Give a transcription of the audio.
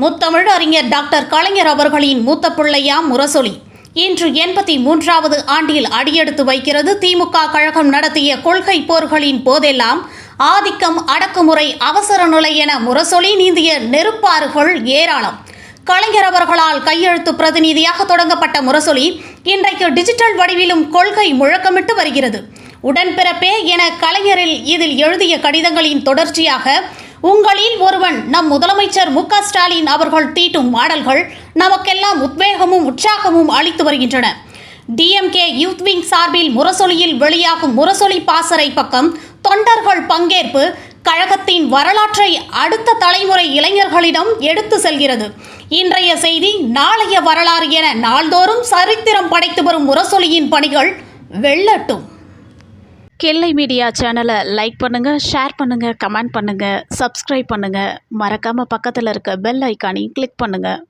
முத்தமிழ் அறிஞர் டாக்டர் கலைஞர் அவர்களின் மூத்த பிள்ளையாம் முரசொலி இன்று 83வது ஆண்டில் அடியெடுத்து வைக்கிறது. திமுக கழகம் நடத்திய கொள்கை போர்களின் போதெல்லாம் ஆதிக்கம், அடக்குமுறை, அவசர நிலை என முரசொலி நீந்திய நெருப்பாறுகள் ஏராளம். கலைஞர் அவர்களால் கையெழுத்து பிரதிநிதியாக தொடங்கப்பட்ட முரசொலி இன்றைக்கு டிஜிட்டல் வடிவிலும் கொள்கை முழக்கமிட்டு வருகிறது. உடன்பிறப்பே என கலைஞரில் இதில் எழுதிய கடிதங்களின் தொடர்ச்சியாக உங்களில் ஒருவன் நம் முதலமைச்சர் மு.க. ஸ்டாலின் அவர்கள் தீட்டும் மாடல்கள் நமக்கெல்லாம் உத்வேகமும் உற்சாகமும் அளித்து வருகின்றன. டிஎம்கே யூத் விங் சார்பில் முரசொலியில் வெளியாகும் முரசொலி பாசறை பக்கம் தொண்டர்கள் பங்கேற்பு கழகத்தின் வரலாற்றை அடுத்த தலைமுறை இளைஞர்களிடம் எடுத்து செல்கிறது. இன்றைய செய்தி நாளைய வரலாறு என நாள்தோறும் சரித்திரம் படைத்து வரும் முரசொலியின் பணிகள் வெல்லட்டும். கிள்ளை மீடியா சேனலை லைக் பண்ணுங்கள், ஷேர் பண்ணுங்கள், கமெண்ட் பண்ணுங்கள், சப்ஸ்கிரைப் பண்ணுங்கள். மறக்காமல் பக்கத்தில் இருக்க பெல் ஐக்கானையும் கிளிக் பண்ணுங்கள்.